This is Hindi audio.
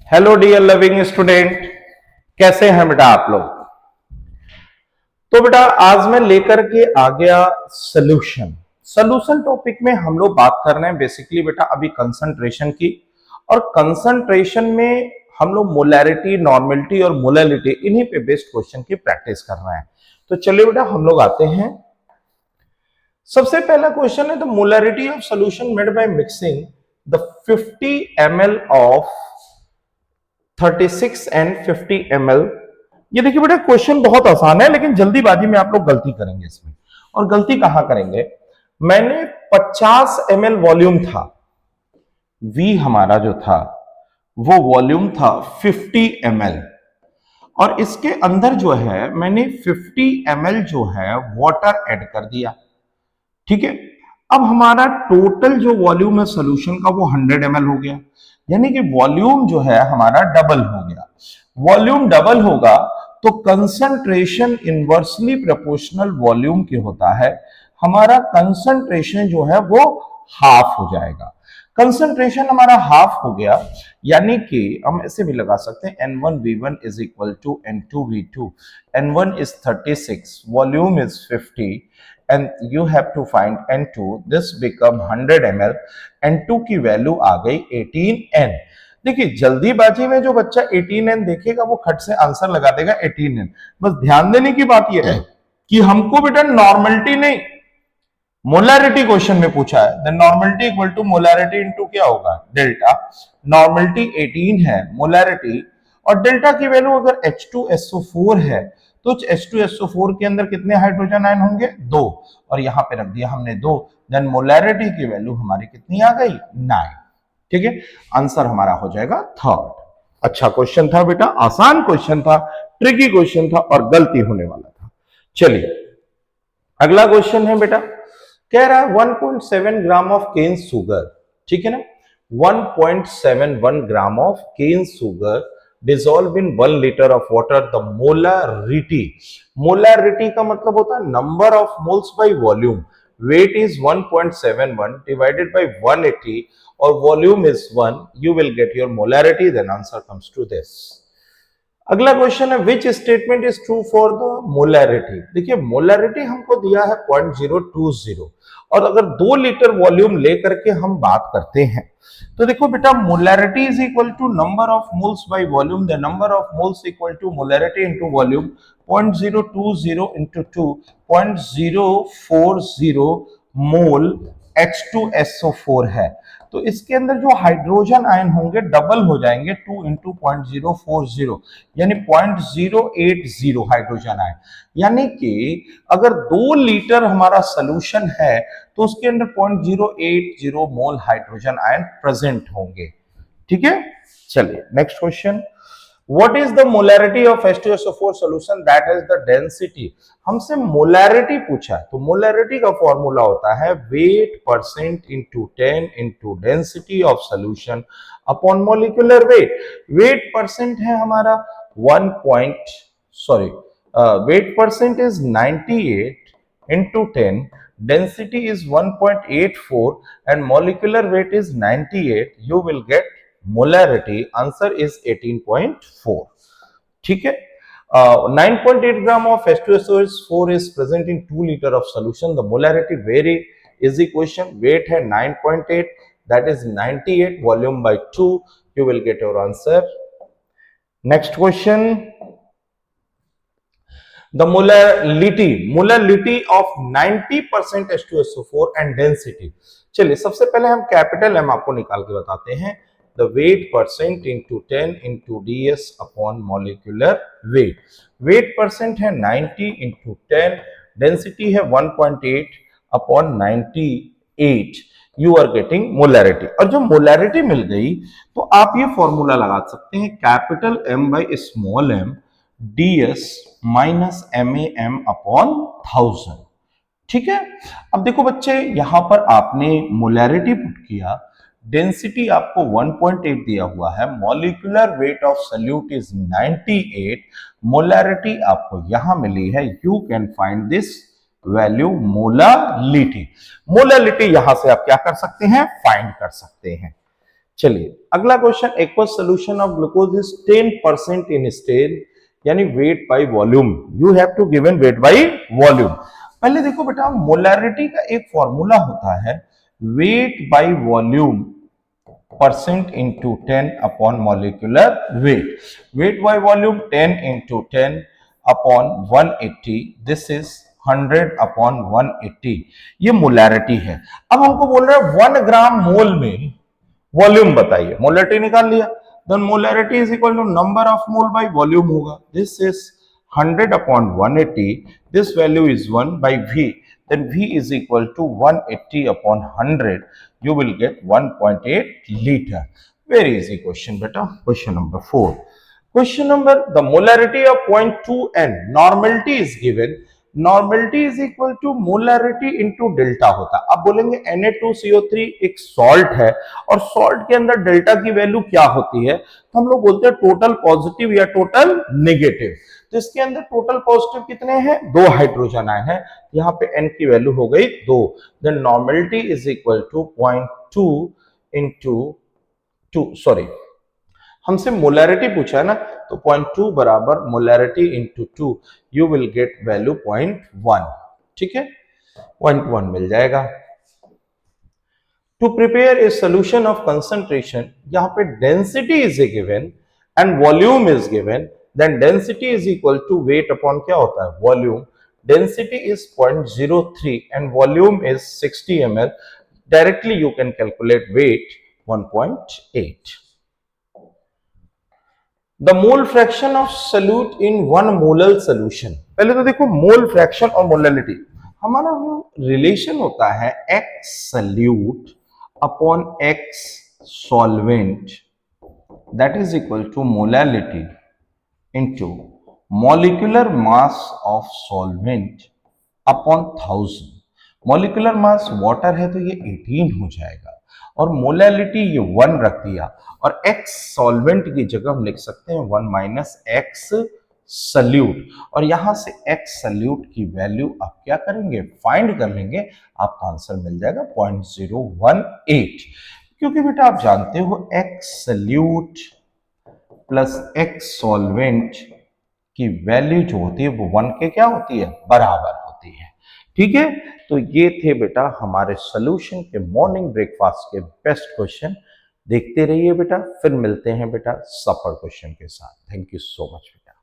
हेलो डियर लविंग स्टूडेंट, कैसे हैं बेटा आप लोग। तो बेटा आज मैं लेकर के आ गया सॉल्यूशन टॉपिक में हम लोग बात कर रहे हैं बेसिकली बेटा अभी कंसंट्रेशन की। और कंसंट्रेशन में हम लोग मोलैरिटी, नॉर्मेलिटी और मोलैलिटी इन्हीं पे बेस्ड क्वेश्चन की प्रैक्टिस कर रहे हैं। तो चलिए बेटा हम लोग आते हैं। सबसे पहला क्वेश्चन है the molarity of solution made by mixing the 50 ml of 36 and 50 ml। ये देखिए बेटा क्वेश्चन बहुत आसान है, लेकिन जल्दीबाजी में आप लोग गलती करेंगे इसमें। और गलती कहां करेंगे, मैंने 50 ml वॉल्यूम था, V हमारा जो था वो वॉल्यूम था 50 ml, और इसके अंदर जो है मैंने 50 ml जो है वाटर ऐड कर दिया। ठीक है, अब हमारा टोटल जो वॉल्यूम है सॉल्यूशन का वो 100 ml हो गया, यानी कि वॉल्यूम जो है हमारा डबल हो गया। वॉल्यूम डबल होगा तो कंसंट्रेशन इनवर्सली प्रोपोर्शनल वॉल्यूम के होता है। हमारा कंसंट्रेशन जो है वो हाफ हो जाएगा। कंसंट्रेशन हमारा हाफ हो गया, यानी कि हम ऐसे भी लगा सकते हैं N1V1 is equal to N2V2. N1 is 36, volume is 50, and you have to find N2. This become 100 ml. N2 की वैल्यू आ गई 18N। देखिए जल्दीबाजी में जो बच्चा 18N देखेगा वो खट से आंसर लगा देगा 18N। बस ध्यान देने की बात यह है कि हमको बेटा नॉर्मलिटी नहीं, मोलैरिटी क्वेश्चन में पूछा है। Then normality equal to molarity into क्या होगा, डेल्टा। नॉर्मलिटी 18 है, मोलैरिटी और डेल्टा की वैल्यू अगर H2SO4 है तो H2SO4 के अंदर कितने हाइड्रोजन आयन होंगे, 2, और यहां पे रख दिया हमने 2। देन मोलैरिटी की वैल्यू हमारी कितनी आ गई, 9। ठीक है, आंसर हमारा हो जाएगा 3rd। अच्छा क्वेश्चन था बेटा, आसान क्वेश्चन था, ट्रिकी क्वेश्चन था और गलती होने वाला था। चलिए अगला क्वेश्चन है बेटा, कह रहा है 1.7 ग्राम ऑफ केन शुगर। ठीक है ना, 1.71 gram of cane sugar dissolve in 1 litre of water. The molarity, molarity का मतलब होता है number of moles by volume. Weight is 1.71 divided by 180 और volume is 1, you will get your molarity. Then answer comes to this. अगला क्वेश्चन है which statement is true for the molarity. देखिए मोलैरिटी हमको दिया है 0.020, और अगर 2 लीटर वॉल्यूम लेकर के हम बात करते हैं तो देखो बेटा molarity is equal to number of moles by volume. The number of moles equal to molarity into volume. 0.020 into 2, 0.040 mole H2SO4 है। तो इसके अंदर जो हाइड्रोजन आयन होंगे डबल हो जाएंगे, 2 इंटू 0.040 यानी 0.080 हाइड्रोजन आयन। यानी कि अगर 2 लीटर हमारा सोल्यूशन है तो उसके अंदर 0.080 मोल हाइड्रोजन आयन प्रेजेंट होंगे। ठीक है, चलिए next question. What is the molarity of H2SO4 solution that has the density? हमसे मोलैरिटी पूछा है, तो मोलैरिटी का फॉर्मूला होता है wait percent into 10 into density of solution upon molecular weight. Wait percent है हमारा wait percent is 98 into 10, density is 1.84 and molecular weight is 98, you will get molarity. Answer is 18.4. ठीक है, 9.8 gram of H2SO4 is present in 2 liter of solution. The molarity very easy question. Weight है 9.8, that is 98 volume by 2. You will get your answer. Next question. The molality of 90% H2SO4 and density. चलिए सबसे पहले हम कैपिटल M आपको निकाल के बताते हैं। The weight percent into 10 into ds upon molecular weight. Weight percent है 90 into 10, density है 1.8 upon 98. You are getting molarity. और जब molarity मिल गई तो आप ये फॉर्मूला लगा सकते हैं capital M by small m ds minus MAM upon 1000। ठीक है, अब देखो बच्चे यहां पर आपने मोलैरिटी पुट किया, डेंसिटी आपको 1.8 दिया हुआ है, molecular weight of solute is 98, molarity आपको यहां मिली है। You can find this value molality. Molality यहां से आप क्या कर सकते हैं, फाइंड कर सकते हैं। चलिए अगला question, aqueous solution of glucose is 10% in स्टेल, यानी weight by volume. You have to given weight by volume. पहले देखो बेटा, मोलैरिटी का एक फॉर्मूला होता है weight by volume percent into 10 upon molecular weight. Weight by volume 10 into 10 upon 180, this is 100 upon 180, ये मोलैरिटी है। अब हमको बोल रहे हैं 1 ग्राम मोल में वॉल्यूम बताइए, मोलैरिटी निकाल लिया, then molarity is equal to number of mole by volume होगा, this is 100 upon 180, this value is 1 by v, then v is equal to 180 upon 100, you will get 1.8 liter. Very easy question beta. Question number 4. Question number, the molarity of 0.2 n, normality is given, normality is equal to molarity into delta होता है। अब बोलेंगे Na2CO3 एक सॉल्ट है और सॉल्ट के अंदर डेल्टा की वैल्यू क्या होती है, तो हम लोग बोलते हैं टोटल पॉजिटिव या टोटल नेगेटिव। तो इसके अंदर टोटल पॉजिटिव कितने हैं, 2 हाइड्रोजन आए हैं, यहाँ पे n की वैल्यू हो गई 2, then normality is equal to 0.2 into 2, sorry हमसे मोलैरिटी पूछा है ना, तो 0.2 बराबर molarity into 2, you will get value 0.1, ठीक है, 0.1 मिल जाएगा। To prepare a solution of concentration, यहां पे density is a given and volume is given, then density is equal to weight upon क्या होता है, volume. Density is 0.03 and volume is 60 ml, directly you can calculate weight 1.8। The mole fraction of solute in 1 molar solution. पहले तो देखो मोल फ्रैक्शन और मोलैलिटी, हमारा जो रिलेशन होता है x solute upon x solvent, that is equal to molality into molecular mass of solvent upon 1000। Molecular mass water है तो ये 18 हो जाएगा और मोलैलिटी ये 1 रख दिया, और x सॉल्वेंट की जगह हम लिख सकते हैं 1 माइनस एक्स सल्यूट, और यहां से x सल्यूट की वैल्यू आप क्या करेंगे, फाइंड कर लेंगे, आपका आंसर मिल जाएगा 0.018। क्योंकि बेटा आप जानते हो x solute plus x solvent की वैल्यू जो होती है वो 1 के क्या होती है, बराबर होती है, ठीक है। तो ये थे बेटा हमारे सॉल्यूशन के मॉर्निंग ब्रेकफास्ट के बेस्ट क्वेश्चन। देखते रहिए बेटा, फिर मिलते हैं बेटा सपर क्वेश्चन के साथ। थैंक यू सो मच बेटा।